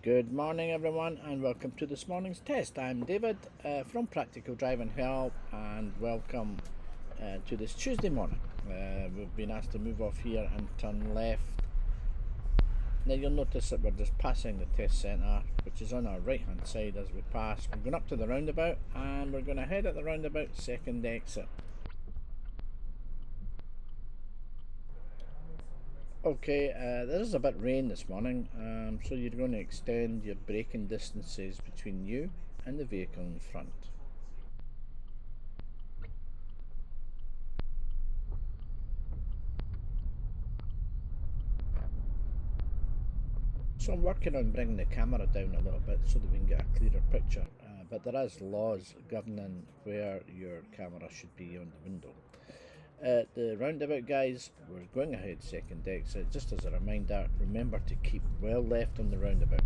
Good morning, everyone, and welcome to this morning's test. I'm David from Practical Driving Help, and welcome to this Tuesday morning. We've been asked to move off here and turn left. Now, you'll notice that we're just passing the test centre, which is on our right hand side as we pass. We're going up to the roundabout, and we're going to head at the roundabout second exit. Okay, there is a bit of rain this morning, so you're going to extend your braking distances between you and the vehicle in front. So I'm working on bringing the camera down a little bit so that we can get a clearer picture, but there is laws governing where your camera should be on the window. At the roundabout, guys, we're going ahead second exit. Just as a reminder, remember to keep well left on the roundabout.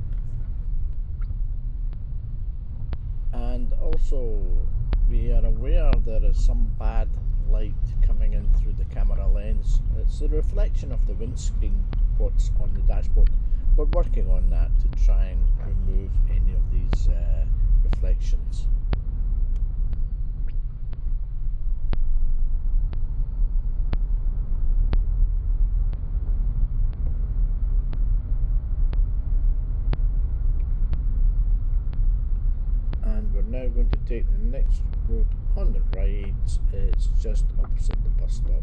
And also, we are aware there is some bad light coming in through the camera lens. It's the reflection of the windscreen, what's on the dashboard. We're working on that to try and remove any of these reflections. And we're now going to take the next road on the right. It's just opposite the bus stop.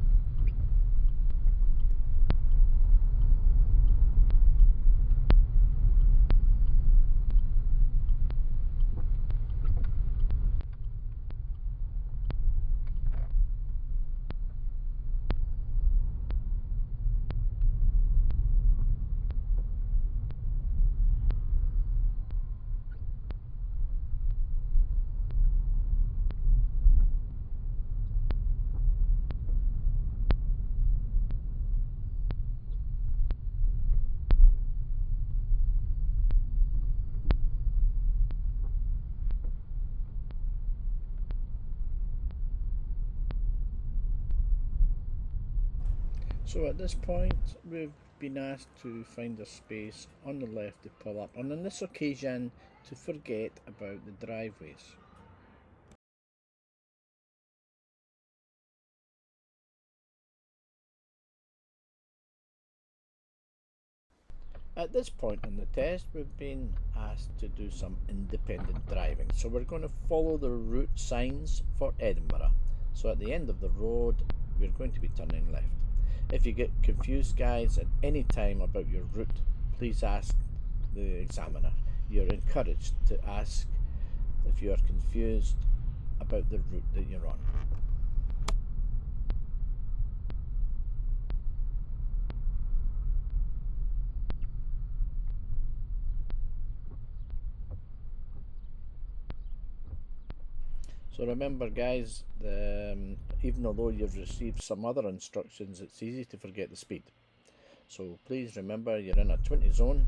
So at this point, we've been asked to find a space on the left to pull up, and on this occasion, to forget about the driveways. At this point in the test, we've been asked to do some independent driving. So we're going to follow the route signs for Edinburgh. So at the end of the road, we're going to be turning left. If you get confused, guys, at any time about your route, please ask the examiner. You're encouraged to ask if you are confused about the route that you're on. So remember, guys, even although you've received some other instructions, it's easy to forget the speed. So please remember you're in a 20 zone,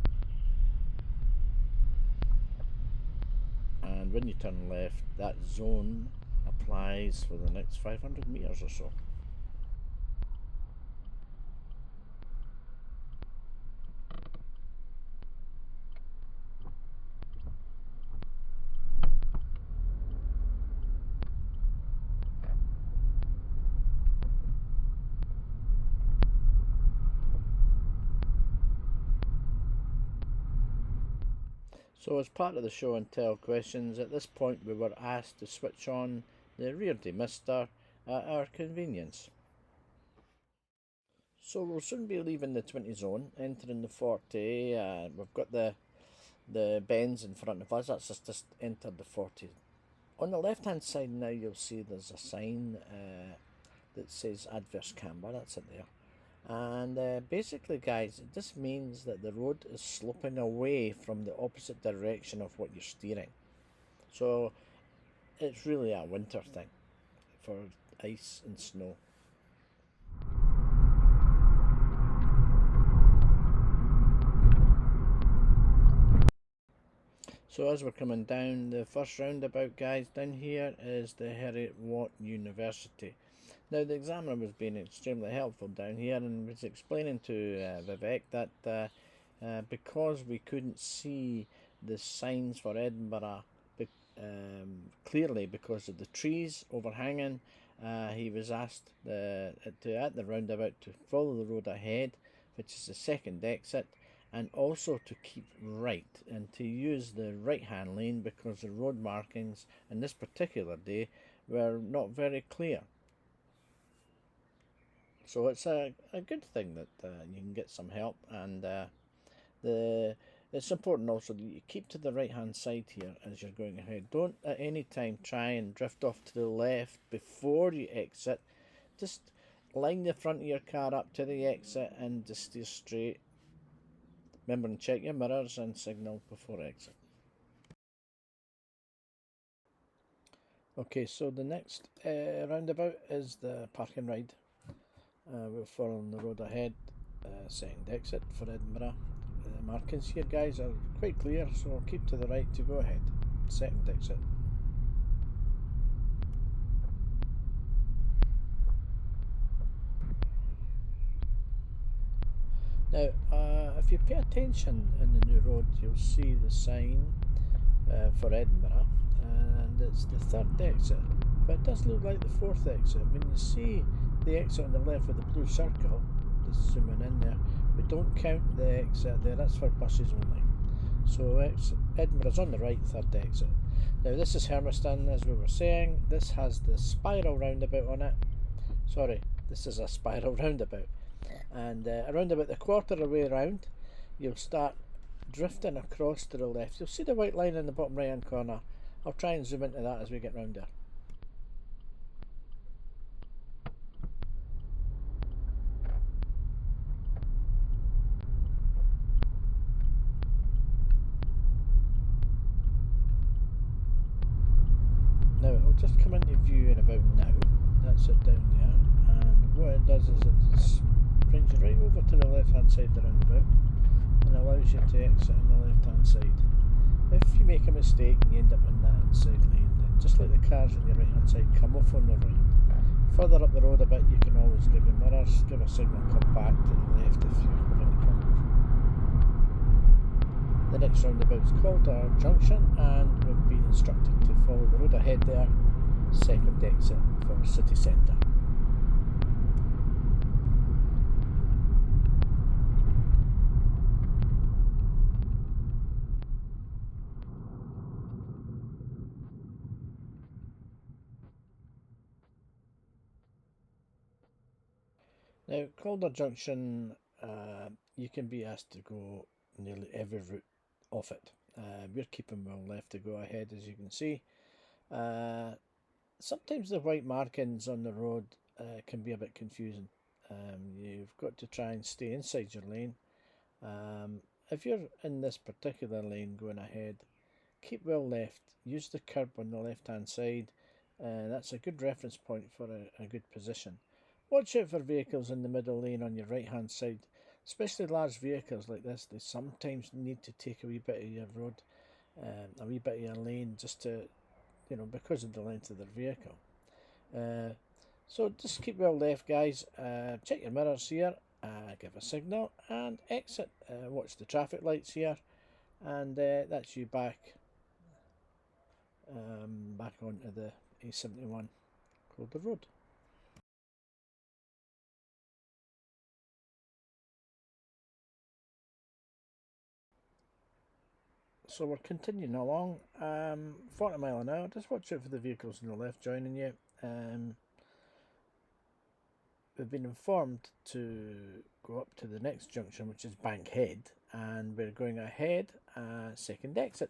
and when you turn left, that zone applies for the next 500 meters or so. So as part of the show and tell questions, at this point we were asked to switch on the rear demister at our convenience. So we'll soon be leaving the 20 zone, entering the 40. We've got the bends in front of us. That's just entered the 40. On the left hand side now, you'll see there's a sign that says adverse camber. That's it there. And basically, guys, it just means that the road is sloping away from the opposite direction of what you're steering. So it's really a winter thing for ice and snow. So as we're coming down the first roundabout, guys, down here is the Heriot-Watt University. Now the examiner was being extremely helpful down here and was explaining to Vivek that because we couldn't see the signs for Edinburgh clearly because of the trees overhanging. He was asked at the roundabout to follow the road ahead, which is the second exit, and also to keep right and to use the right hand lane because the road markings on this particular day were not very clear. So it's a good thing that you can get some help, and it's important also that you keep to the right hand side here as you're going ahead. Don't at any time try and drift off to the left before you exit. Just line the front of your car up to the exit and just steer straight. Remember and check your mirrors and signal before exit. Okay, so the next roundabout is the parking ride. We're following the road ahead, second exit for Edinburgh. The markings here, guys, are quite clear, so keep to the right to go ahead. Second exit. Now, if you pay attention in the new road, you'll see the sign for Edinburgh, and it's the third exit, but it does look like the fourth exit. When you see the exit on the left with the blue circle, just zooming in there, we don't count the exit there, that's for buses only. So Edinburgh's on the right, third exit. Now this is Hermiston, as we were saying. This has the spiral roundabout on it. Sorry, this is a spiral roundabout. And around about the quarter of the way around, you'll start drifting across to the left. You'll see the white line in the bottom right hand corner. I'll try and zoom into that as we get round there. Now it will just come into view in about now. That's it down there, and what it does is it brings you right over to the left hand side of the roundabout and allows you to exit on the left hand side. If you make a mistake and you end up in that inside lane, then just let the cars on your right hand side come off on the right. Further up the road a bit, you can always give your mirrors, give a signal and come back to the left if you have any problems. The next roundabout is Calder Junction, and we've been instructed to follow the road ahead there, second exit for city centre. Now, Calder Junction, you can be asked to go nearly every route off it. We're keeping well left to go ahead, as you can see. Sometimes the white markings on the road can be a bit confusing. You've got to try and stay inside your lane. If you're in this particular lane going ahead, keep well left. Use the curb on the left hand side. That's a good reference point for a good position. Watch out for vehicles in the middle lane on your right hand side, especially large vehicles like this. They sometimes need to take a wee bit of your road, a wee bit of your lane, just to, because of the length of their vehicle. So just keep well left, guys. Check your mirrors here, give a signal and exit. Watch the traffic lights here, and that's you back onto the A71 Calder Road. So we're continuing along, 40 mile an hour. Just watch out for the vehicles on the left joining you. We've been informed to go up to the next junction, which is Bankhead, and we're going ahead, second exit.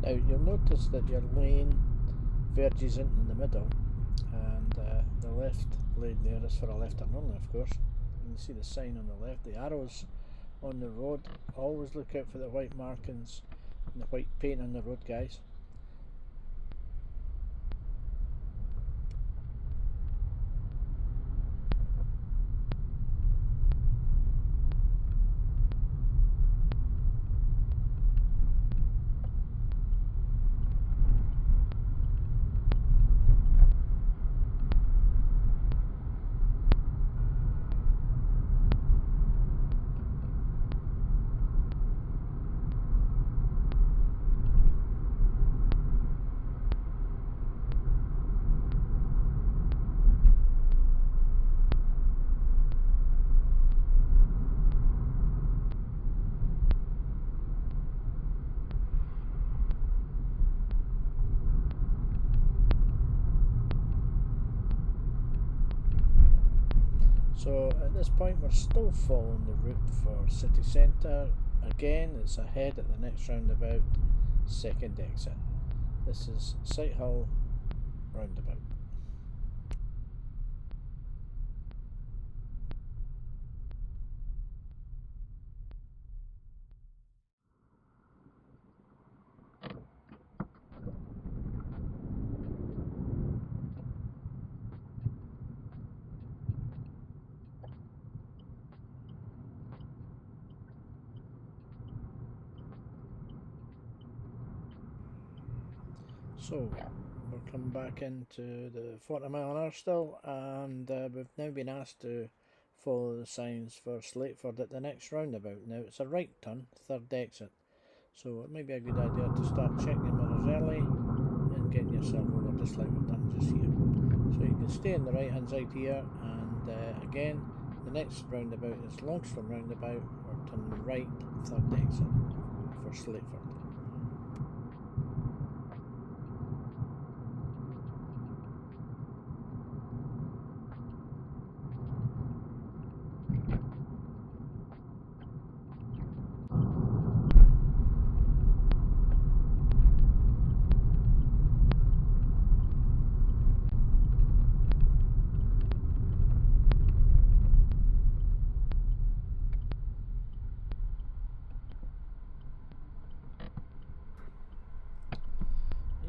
Now you'll notice that your lane verges in the middle, and the left lane there is for a left turn only, of course. You can see the sign on the left, the arrows on the road. Always look out for the white markings and the white paint on the road, guys. So at this point we're still following the route for city centre. Again, it's ahead at the next roundabout, second exit. This is Sighthill Roundabout. So we're coming back into the 40 mile an hour still, and we've now been asked to follow the signs for Slateford at the next roundabout. Now it's a right turn, third exit, so it may be a good idea to start checking your mirrors early and getting yourself over just like we've done just here. So you can stay on the right hand side here, and again the next roundabout is Longstone roundabout. We're turning right, third exit for Slateford.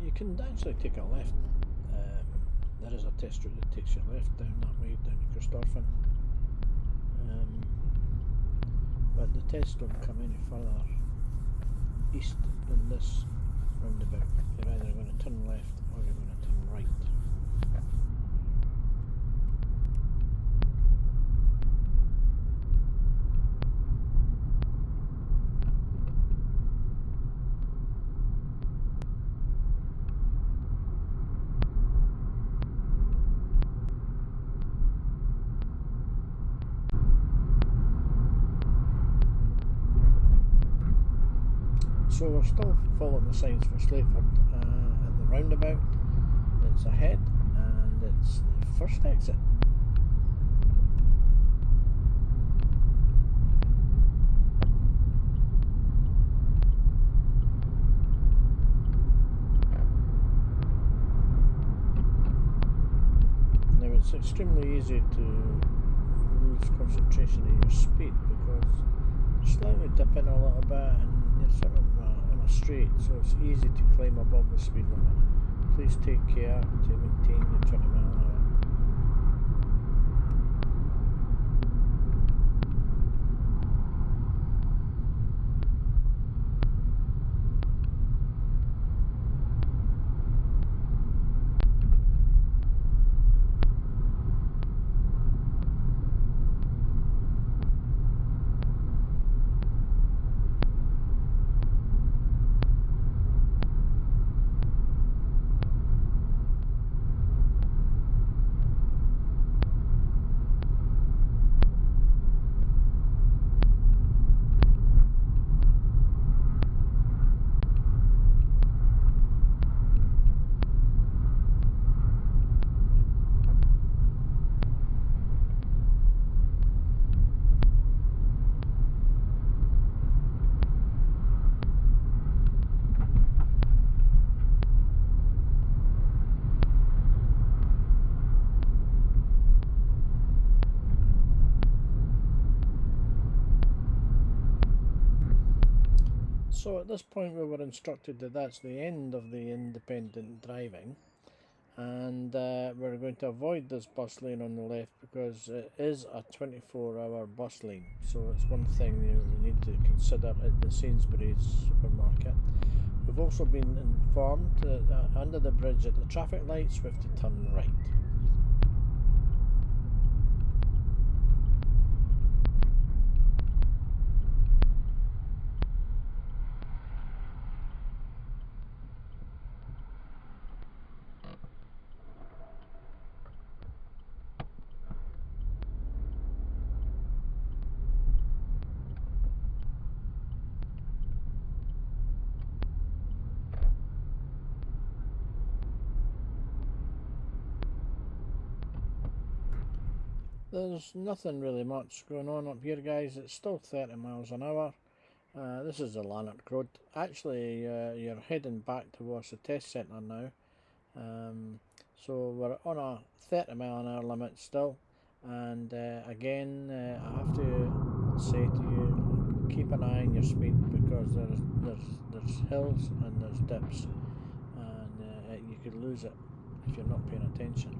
You can actually take a left. There is a test route that takes you left down that way, down to Christophin. But the tests don't come any further east than this roundabout. You're either going to turn left or you're going to turn right. So we're still following the signs for Slateford at the roundabout. It's ahead and it's the first exit. Now it's extremely easy to lose concentration of your speed because you're slightly dipping a little bit and you're sort of on a straight, so it's easy to climb above the speed limit. Please take care to maintain your 20 mile an hour. So at this point we were instructed that that's the end of the independent driving, and we're going to avoid this bus lane on the left because it is a 24-hour bus lane, so it's one thing you need to consider at the Sainsbury's supermarket. We've also been informed that under the bridge at the traffic lights we have to turn right. There's nothing really much going on up here, guys. It's still 30 miles an hour. This is the Lanark Road. Actually, you're heading back towards the test centre now. So we're on a 30 mile an hour limit still. And again, I have to say to you, keep an eye on your speed, because there's hills and there's dips, and you could lose it if you're not paying attention.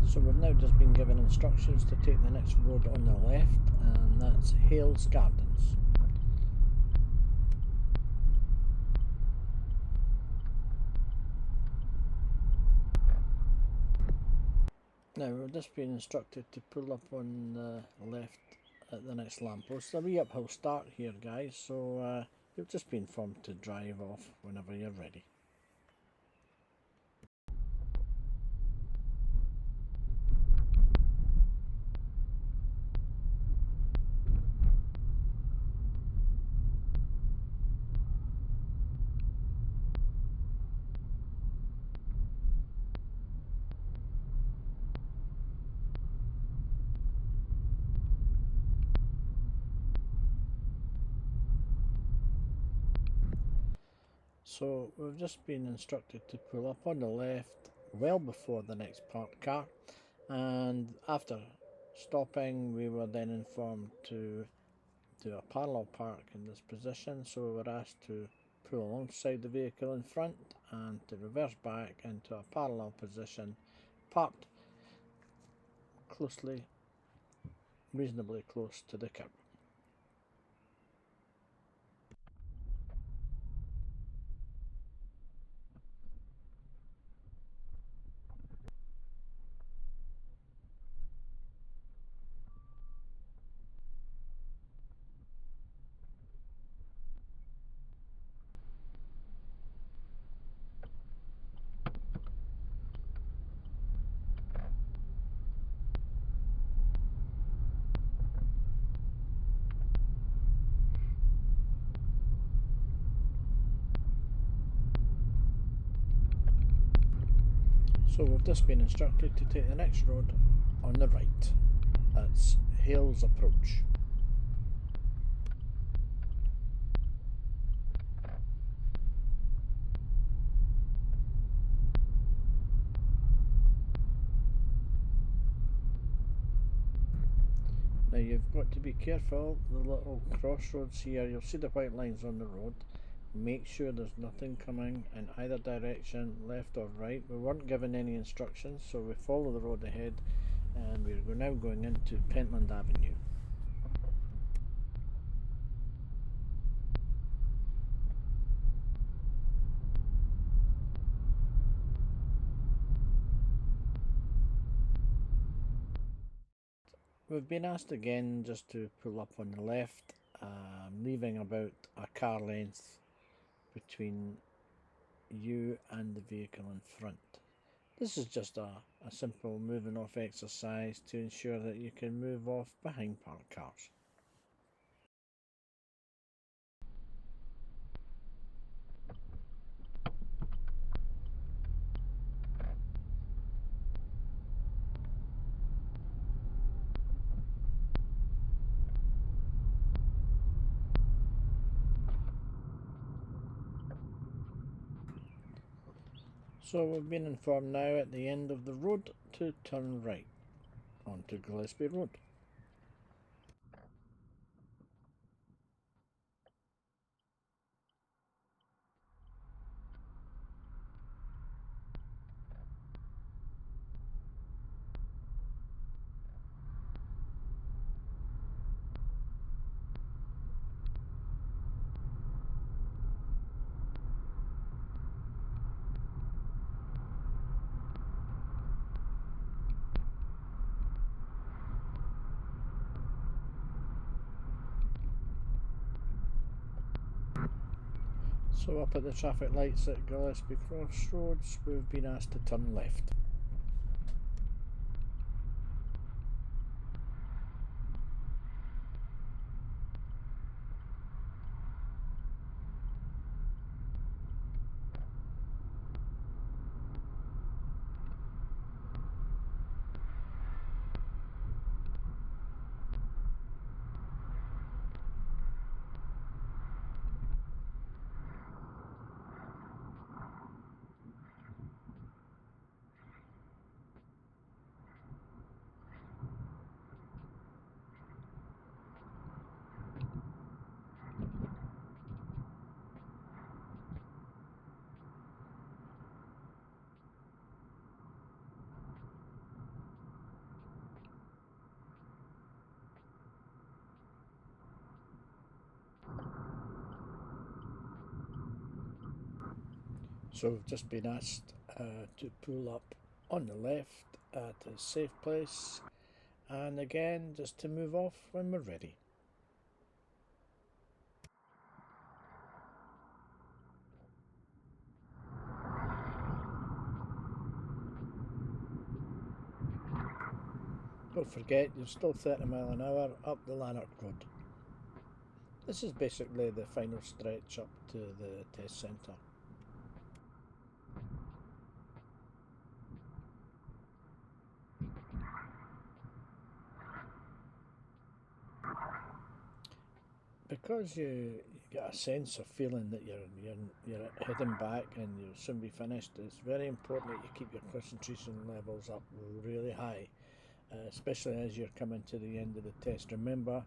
So we've now just been given instructions to take the next road on the left, and that's Hales Gardens. Now we've just been instructed to pull up on the left at the next lamppost. A wee uphill start here, guys, so you've just been informed to drive off whenever you're ready. So we've just been instructed to pull up on the left well before the next parked car, and after stopping we were then informed to do a parallel park in this position, so we were asked to pull alongside the vehicle in front and to reverse back into a parallel position, parked reasonably close to the curb. So we've just been instructed to take the next road on the right. That's Hales Approach. Now you've got to be careful, the little crossroads here, you'll see the white lines on the road. Make sure there's nothing coming in either direction, left or right. We weren't given any instructions, so we follow the road ahead, and we're now going into Pentland Avenue. We've been asked again just to pull up on the left, leaving about a car length between you and the vehicle in front. This is just a simple moving off exercise to ensure that you can move off behind parked cars. So we've been informed now at the end of the road to turn right onto Gillespie Road. So up at the traffic lights at Gillespie Crossroads, we've been asked to turn left. So we've just been asked to pull up on the left at a safe place, and again just to move off when we're ready. Don't forget you're still 30 mile an hour up the Lanark Road. This is basically the final stretch up to the test centre. Because you get a sense of feeling that you're heading back and you'll soon be finished, it's very important that you keep your concentration levels up really high, especially as you're coming to the end of the test. Remember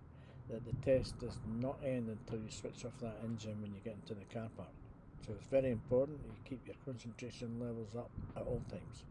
that the test does not end until you switch off that engine when you get into the car park. So it's very important that you keep your concentration levels up at all times.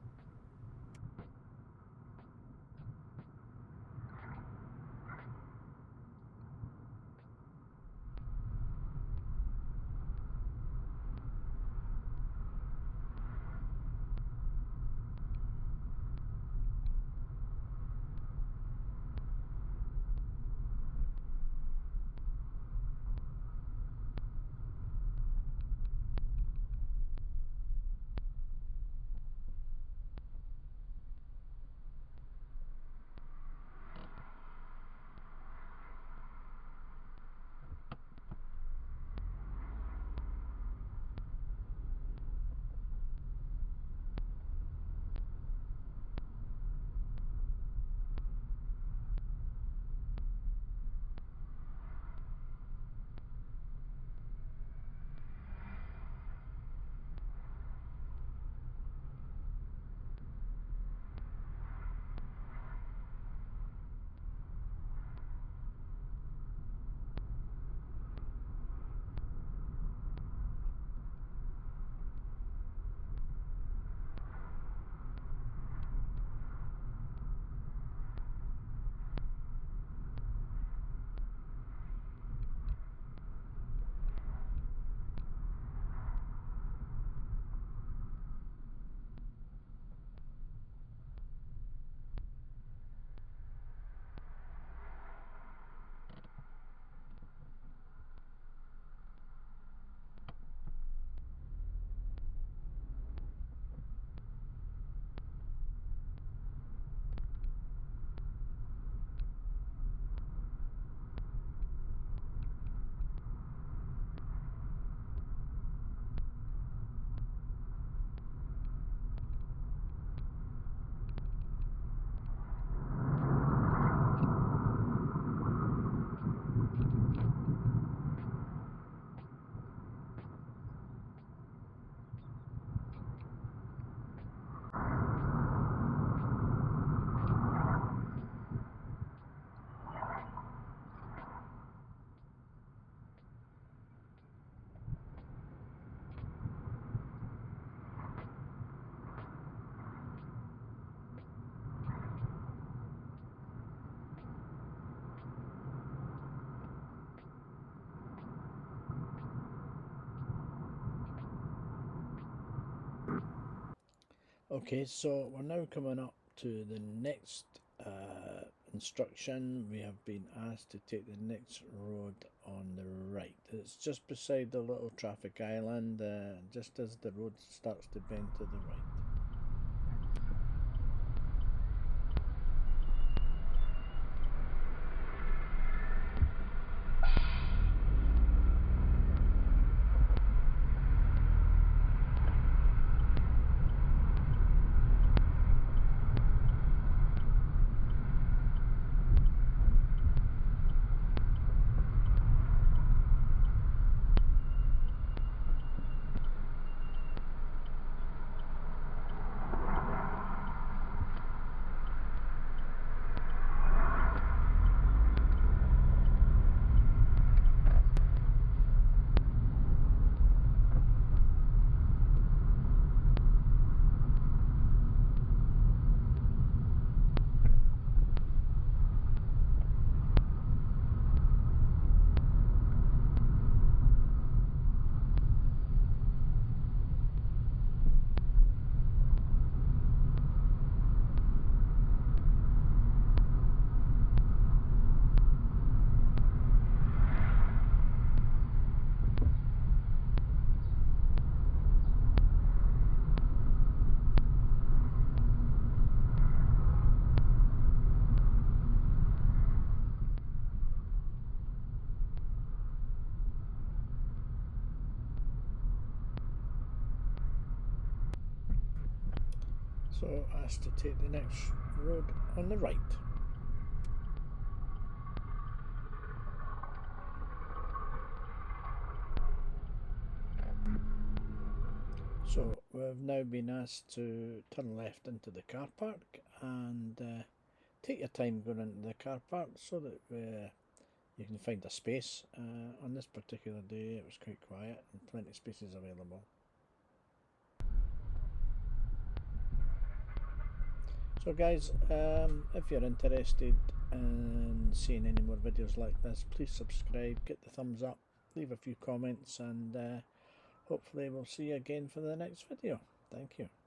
Okay, so we're now coming up to the next instruction. We have been asked to take the next road on the right. It's just beside the little traffic island, just as the road starts to bend to the right. So asked to take the next road on the right. So we've now been asked to turn left into the car park, and take your time going into the car park so that you can find a space. On this particular day it was quite quiet and plenty of spaces available. So guys, if you're interested in seeing any more videos like this, please subscribe, get the thumbs up, leave a few comments, and hopefully we'll see you again for the next video. Thank you.